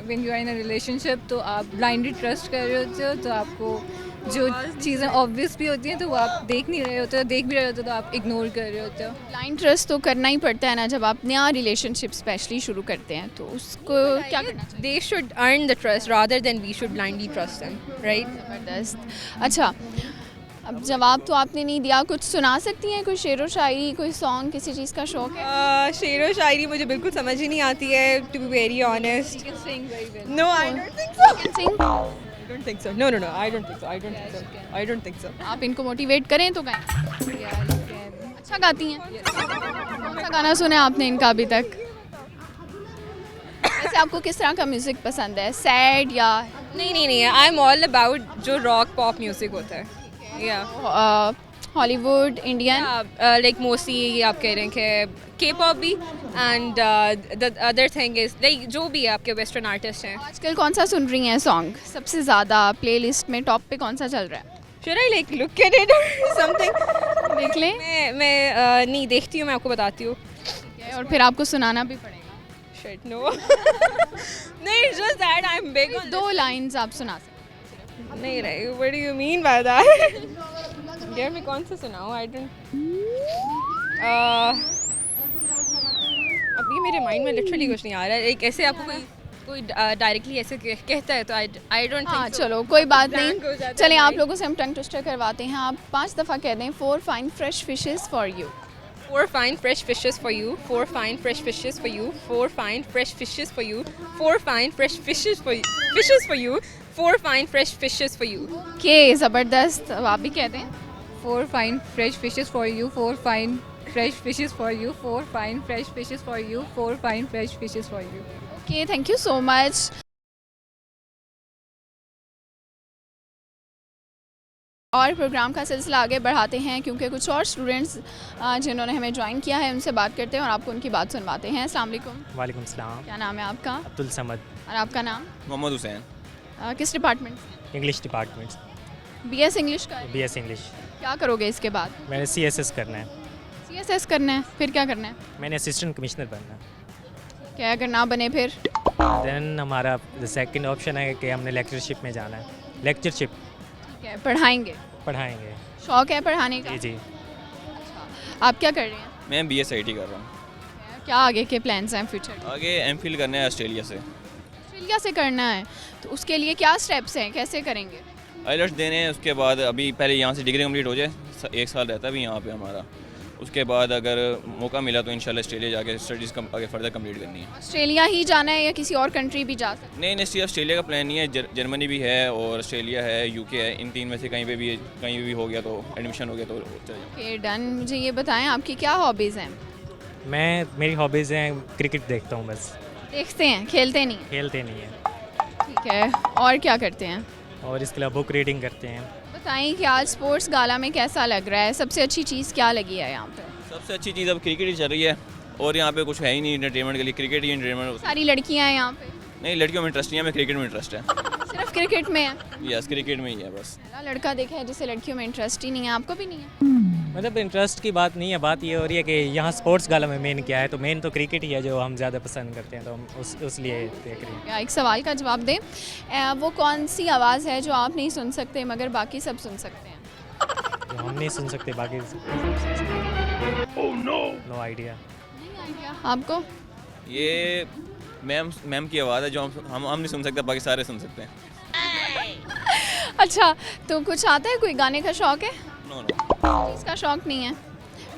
when you are in a relationship तो आप ब्लाइंडली ट्रस्ट कर रहे होते हो, तो आपको जो चीज़ें ऑब्वियस भी होती हैं तो वो आप देख नहीं रहे होते हो, देख भी रहे होते हो तो आप इग्नोर कर रहे होते हो। ब्लाइंड ट्रस्ट तो करना ही पड़ता है ना जब आप नया रिलेशनशिप स्पेशली शुरू करते हैं, तो उसको क्या करना चाहिए? They should earn the trust rather than we should blindly trust them, right? ज़बरदस्त। अच्छा, अब जवाब तो आपने नहीं दिया, कुछ सुना सकती हैं? कोई शेर व शायरी, कोई सॉन्ग, किसी चीज़ का शौक है? शेर व शायरी मुझे बिल्कुल समझ ही नहीं आती है, to be very honest. No, I don't think so. No, I don't think so. आप इनको मोटिवेट करें तो गाएं। अच्छा गाती हैं? कौन सा गाना सुना है आपने इनका अभी तक? वैसे आपको किस तरह का म्यूज़िक पसंद है, सैड या? नहीं, आई एम ऑल अबाउट जो रॉक पॉप म्यूज़िक होता है। या हॉलीवुड, इंडियन, लाइक मोस्टली आप कह रहे हैं कि के पॉप भी, and the other thing is like जो भी है आपके वेस्टर्न आर्टिस्ट हैं। आजकल कौन सा सुन रही हैं सॉन्ग सबसे ज़्यादा? प्लेलिस्ट में टॉप पे कौन सा चल रहा है? Should I like look at it और समथिंग? देख लें। मैं नहीं देखती हूँ, मैं आपको बताती हूँ। और फिर आपको सुनाना भी पड़ेगा। Shit, no. नहीं, just that I am big on. 2 lines आप सुना सकते नहीं रहे। What do you mean by that? यार मैं कौन सा सुनाऊँ? आई डोंट, अभी मेरे माइंड में लिटरली कुछ नहीं आ रहा है। एक ऐसे आपको कोई डायरेक्टली ऐसे कहता है तो आई डोंट थिंक। हाँ, चलो कोई बात नहीं, चलें आप लोगों से हम टंग ट्विस्टर करवाते हैं। आप 5 दफ़ा कह दें 4 fine fresh fishes for you। 4 fine fresh fishes for you, 4 fine fresh fishes for you, 4 fine fresh fishes for you, 4 fine fresh fishes for you, 4 fine fresh fishes for you। के ज़बरदस्त, अब आप भी कह दें। 4 fine fresh fishes for you, 4 fine fresh fishes for you, 4 fine fresh fishes for you, 4 fine fresh fishes for you। Okay, thank you so much. और programme का सिलसिला आगे बढ़ाते हैं क्योंकि कुछ और स्टूडेंट्स जिन्होंने हमें ज्वाइन किया है उनसे बात करते हैं और आपको उनकी बात सुनवाते हैं। अस्सलाम वालेकुम। वालेकुम सलाम। क्या नाम है आपका? अब्दुल समद। और आपका नाम? मोहम्मद हुसैन। किस डिपार्टमेंट से? English department. BS इंग्लिश का? BS English. क्या करोगे इसके बाद? मैंने CSS करना है। CSS करना है, फिर क्या करना है? मैंने असिस्टेंट कमिश्नर बनना है। क्या अगर ना बने फिर? देन हमारा सेकंड ऑप्शन है कि हमने लेक्चरशिप में जाना है। लेक्चरशिप। ठीक है, पढ़ाएंगे? पढ़ाएंगे। शौक है पढ़ाने का? जी। अच्छा, आप क्या कर रहे हैं? मैं BS IT कर रहा हूँ। क्या आगे के प्लान्स हैं फ्यूचर? आगे MPhil करना है ऑस्ट्रेलिया से। ऑस्ट्रेलिया से करना है, तो उसके लिए क्या स्टेप्स हैं, कैसे करेंगे? IELTS देने हैं, उसके बाद अभी पहले यहाँ से डिग्री कंप्लीट हो जाए, 1 साल रहता है अभी यहाँ पे हमारा। उसके बाद अगर मौका मिला तो इंशाल्लाह ऑस्ट्रेलिया जाके स्टडीज़ आगे फर्दर कंप्लीट करनी है। ऑस्ट्रेलिया ही जाना है या किसी और कंट्री भी जा सकते? नहीं, सिर्फ ऑस्ट्रेलिया का प्लान नहीं है, जर्मनी भी है और ऑस्ट्रेलिया है, UK है। इन 3 में से कहीं भी हो गया तो एडमिशन हो गया तो चले। Okay, done. मुझे ये बताएं आपकी क्या हॉबीज़ हैं? मेरी हॉबीज़ हैं क्रिकेट देखता हूँ बस। देखते हैं, खेलते नहीं? खेलते नहीं है। ठीक है, और क्या करते हैं? और इसके अलावा बुक रीडिंग करते हैं। बताएं कि आज स्पोर्ट्स गाला में कैसा लग रहा है, सबसे अच्छी चीज़ क्या लगी है यहाँ पे? सबसे अच्छी चीज़ अब क्रिकेट ही चल रही है और यहाँ पे कुछ है ही नहीं एंटरटेनमेंट के लिए, क्रिकेट ही एंटरटेनमेंट। सारी लड़कियाँ हैं यहाँ पे? नहीं, लड़कियों में इंटरेस्ट नहीं है, हमें क्रिकेट में इंटरेस्ट है। सिर्फ क्रिकेट में है? यस, क्रिकेट में ही है बस। पहला लड़का देखा है जिसे लड़कियों में इंटरेस्ट ही नहीं है, आपको भी नहीं है? मतलब इंटरेस्ट की बात नहीं है, बात ये हो रही है कि यहाँ स्पोर्ट्स गाला में मेन क्या है, तो मेन तो क्रिकेट ही है जो हम ज़्यादा पसंद करते हैं, तो हम उस लिए देख रहे हैं। एक सवाल का जवाब दें, वो कौन सी आवाज़ है जो आप नहीं सुन सकते मगर बाकी सब सुन सकते हैं? हम नहीं सुन सकते, बाकी नो आइडिया। आपको? ये मैम की आवाज़ है जो हम नहीं सुन सकते, बाकी सारे सुन सकते हैं। अच्छा, तो कुछ आता है, कोई गाने का शौक है? नो इसका शौक नहीं है।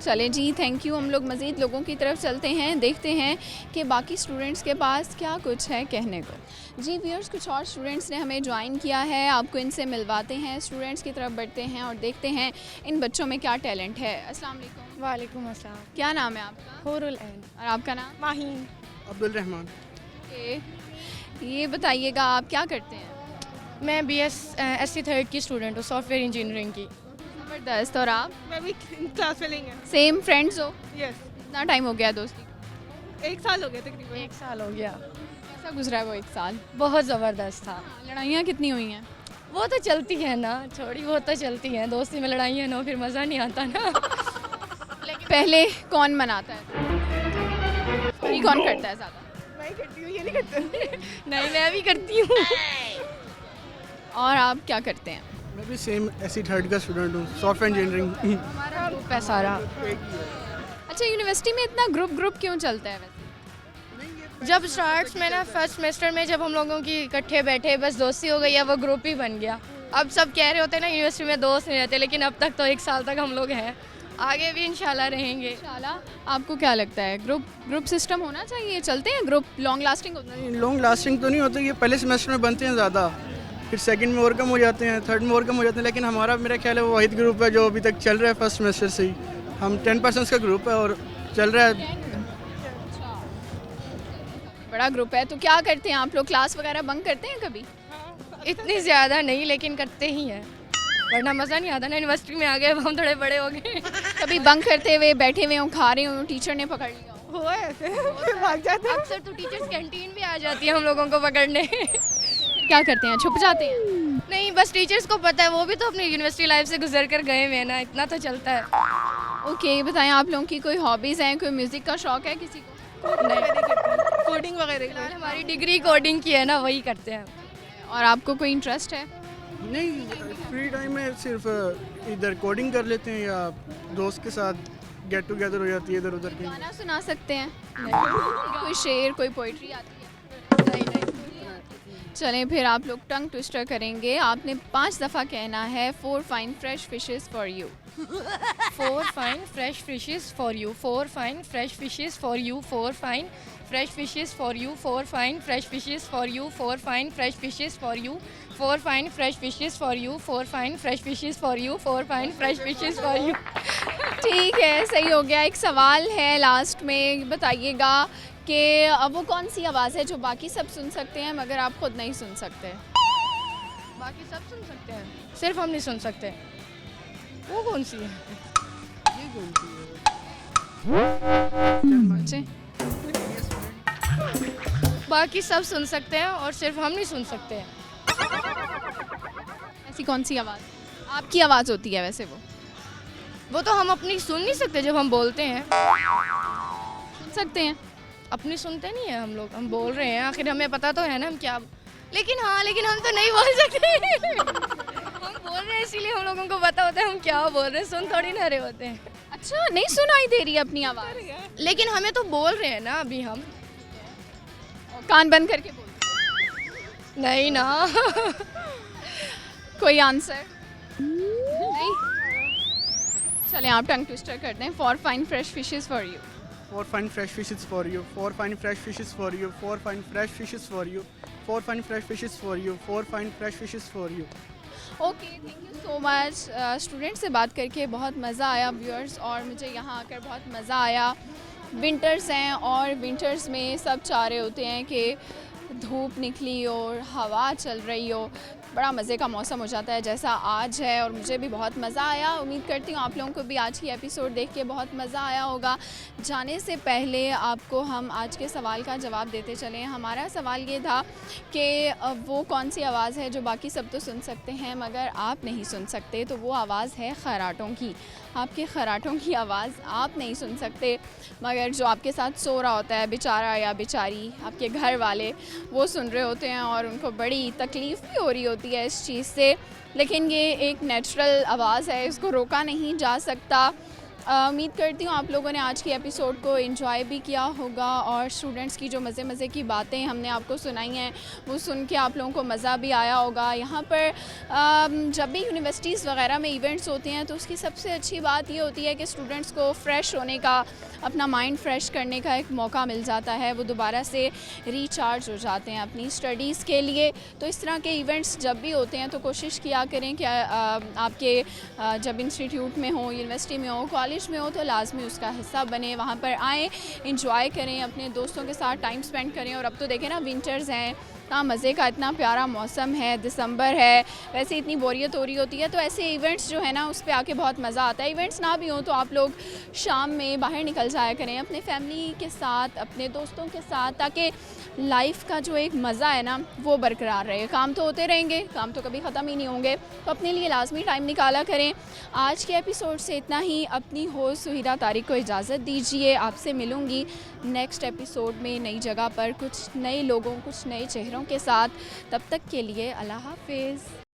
चले जी, थैंक यू। हम लोग मज़ीद लोगों की तरफ चलते हैं, देखते हैं कि बाकी स्टूडेंट्स के पास क्या कुछ है कहने को। जी व्यूअर्स, कुछ और स्टूडेंट्स ने हमें ज्वाइन किया है, आपको इनसे मिलवाते हैं। स्टूडेंट्स की तरफ बढ़ते हैं और देखते हैं इन बच्चों में क्या टैलेंट है। अस्सलाम वालेकुम। वालेकुम अस्सलाम। क्या नाम है आपका? हुरुल ऐन। और आपका नाम? माहीन। अब्दुल रहमान। ये बताइएगा आप क्या करते हैं? मैं BSc 3rd की स्टूडेंट हूँ, सॉफ्टवेयर इंजीनियरिंग की। ज़बरदस्त। और आप? मैं भी क्लास में लेंगे। सेम फ्रेंड्स हो? यस। कितना टाइम हो गया दोस्ती? 1 साल हो गया तकरीबन। 1 साल हो गया। कैसा गुजरा है वो 1 साल? बहुत ज़बरदस्त था। लड़ाइयाँ कितनी हुई हैं? वो तो चलती है ना, थोड़ी बहुत तो चलती हैं। दोस्ती में लड़ाइयाँ ना, फिर मज़ा नहीं आता ना। लेकिन पहले कौन मनाता है? ये कौन करता है ज़्यादा? मैं करती हूँ, ये नहीं करते। नहीं, मैं भी करती हूँ। और आप क्या करते हैं? मैं भी सेम SC 3rd का स्टूडेंट हूँ, सॉफ्टवेयर इंजीनियरिंग। हमारा ग्रुप है सारा। अच्छा, यूनिवर्सिटी में इतना ग्रुप क्यों चलता है वैसे? जब स्टार्ट्स में ना फर्स्ट सेमेस्टर में जब हम लोगों की इकट्ठे बैठे बस दोस्ती हो गई है, वो ग्रुप ही बन गया। अब सब कह रहे होते हैं ना यूनिवर्सिटी में दोस्त नहीं रहते, लेकिन अब तक तो 1 साल तक हम लोग हैं, आगे भी इंशाल्लाह रहेंगे। इंशाल्लाह। आपको क्या लगता है, ग्रुप सिस्टम होना चाहिए? चलते हैं ग्रुप? लॉन्ग लास्टिंग होता है? लॉन्ग लास्टिंग तो नहीं होते, ये पहले सेमेस्टर में बनते हैं ज़्यादा, फिर सेकंड में और कम हो जाते हैं, थर्ड में और कम हो जाते हैं। लेकिन हमारा मेरा ख्याल है वो वाहिद ग्रुप है जो अभी तक चल रहा है फर्स्ट सेमेस्टर से ही। हम 10 पर्सन्स का ग्रुप है और चल रहा है। बड़ा ग्रुप है। तो क्या करते हैं आप लोग? क्लास वगैरह बंक करते हैं कभी? इतनी ज़्यादा नहीं, लेकिन करते ही हैं, वरना मज़ा नहीं आता ना। यूनिवर्सिटी में आ गए, हम थोड़े बड़े हो गए। कभी बंक करते हुए बैठे हुए हो, खा रहे हो, टीचर ने पकड़ लिया हो? हुआ ऐसे, भाग जाते हैं। अक्सर तो टीचर्स कैंटीन भी आ जाती है हम लोगों को पकड़ने। क्या करते हैं, छुप जाते हैं? नहीं, बस टीचर्स को पता है, वो भी तो अपनी यूनिवर्सिटी लाइफ से गुजर कर गए हुए हैं ना, इतना तो चलता है। ओके, बताएं आप लोगों की कोई हॉबीज़ हैं? कोई म्यूज़िक का शौक है किसी को? कोडिंग वगैरह। हमारी डिग्री कोडिंग की है ना, वही करते हैं। और आपको कोई इंटरेस्ट है? नहीं, फ्री टाइम में सिर्फ इधर कोडिंग कर लेते हैं या दोस्त के साथ गेट टुगेदर हो जाती है इधर उधर की। गाना सुना सकते हैं? कोई शेर, कोई पोइट्री आती है? चलें फिर आप लोग टंग ट्विस्टर करेंगे। आपने 5 दफ़ा कहना है 4 fine fresh fishes for you. 4 fine fresh fishes for you, 4 fine fresh fishes for you, 4 fine fresh fishes for you, 4 fine fresh fishes for you, 4 fine fresh fishes for you, 4 fine fresh fishes for you, 4 fine fresh fishes for you, 4 fine fresh fishes for you. ठीक है, सही हो गया। एक सवाल है last में, बताइएगा कि वो कौन सी आवाज़ है जो बाकी सब सुन सकते हैं मगर आप खुद नहीं सुन सकते? बाकी सब सुन सकते हैं, सिर्फ हम नहीं सुन सकते। वो कौन सी है? ये कौन सी है? बाकी सब सुन सकते हैं और सिर्फ हम नहीं सुन सकते हैं। ऐसी कौन सी आवाज़? आपकी आवाज़ होती है वैसे वो तो हम अपनी सुन नहीं सकते, जब हम बोलते हैं सुन सकते हैं, अपनी सुनते नहीं है हम लोग। हम बोल रहे हैं, आखिर हमें पता तो है ना हम क्या, लेकिन हम तो नहीं बोल सकते। हम बोल रहे हैं इसीलिए हम लोगों को पता होता है हम क्या बोल रहे हैं, सुन थोड़ी ना रहे होते हैं। अच्छा, नहीं सुनाई दे रही अपनी आवाज़? लेकिन हमें तो बोल रहे हैं ना अभी हम। कान बंद करके बोल? नहीं ना। कोई आंसर नहीं? चलें आप टंग ट्विस्टर करते हैं। 4 fine fresh fishes for you. 4 fine fresh fishes for you, 4 fine fresh fishes for you, 4 fine fresh fishes for you, 4 fine fresh fishes for you, 4 fine fresh fishes for you. Okay, thank you so much. Student से बात करके बहुत मज़ा आया viewers, और मुझे यहाँ आकर बहुत मज़ा आया। विंटर्स हैं और विंटर्स में सब चाह रहे होते हैं कि धूप निकली और हवा चल रही हो, बड़ा मज़े का मौसम हो जाता है जैसा आज है, और मुझे भी बहुत मज़ा आया। उम्मीद करती हूँ आप लोगों को भी आज की एपिसोड देख के बहुत मज़ा आया होगा। जाने से पहले आपको हम आज के सवाल का जवाब देते चलें। हमारा सवाल ये था कि वो कौन सी आवाज़ है जो बाकी सब तो सुन सकते हैं मगर आप नहीं सुन सकते, तो वो आवाज़ है खर्राटों की। आपके खर्राटों की आवाज़ आप नहीं सुन सकते, मगर जो आपके साथ सो रहा होता है बेचारा या बेचारी, आपके घर वाले, वो सुन रहे होते हैं और उनको बड़ी तकलीफ़ भी हो रही होती है इस चीज़ से। लेकिन ये एक नेचुरल आवाज़ है, इसको रोका नहीं जा सकता। उम्मीद करती हूँ आप लोगों ने आज की एपिसोड को एंजॉय भी किया होगा और स्टूडेंट्स की जो मज़े की बातें हमने आपको सुनाई हैं वो सुन के आप लोगों को मज़ा भी आया होगा। यहाँ पर जब भी यूनिवर्सिटीज़ वगैरह में इवेंट्स होते हैं तो उसकी सबसे अच्छी बात ये होती है कि स्टूडेंट्स को फ़्रेश होने का, अपना माइंड फ्रेश करने का एक मौका मिल जाता है। वो दोबारा से रिचार्ज हो जाते हैं अपनी स्टडीज़ के लिए। तो इस तरह के इवेंट्स जब भी होते हैं तो कोशिश किया करें कि आपके जब इंस्टीट्यूट में हो, यूनिवर्सिटी में हो, कॉलेज में हो तो लाजमी उसका हिस्सा बने, वहाँ पर आएँ, इंजॉय करें, अपने दोस्तों के साथ टाइम स्पेंड करें। और अब तो देखें ना विंटर्स हैं, इतना मज़े का इतना प्यारा मौसम है, दिसंबर है, वैसे इतनी बोरियत हो रही होती है तो ऐसे इवेंट्स जो है ना उस पर आके बहुत मज़ा आता है। इवेंट्स ना भी हो तो आप लोग शाम में बाहर निकल जाया करें अपने फैमिली के साथ, अपने दोस्तों के साथ, ताकि लाइफ का जो एक मज़ा है ना वो बरकरार रहे। काम तो होते रहेंगे, काम तो कभी ख़त्म ही नहीं होंगे, तो अपने लिए लाजमी टाइम निकाला करें। आज के एपिसोड से इतना ही। अपनी होस्ट सुहिरा तारिक को इजाज़त दीजिए। आपसे मिलूँगी नेक्स्ट एपिसोड में नई जगह पर, कुछ नए लोगों, कुछ नए चेहरों के साथ। तब तक के लिए अल्लाह हाफिज़।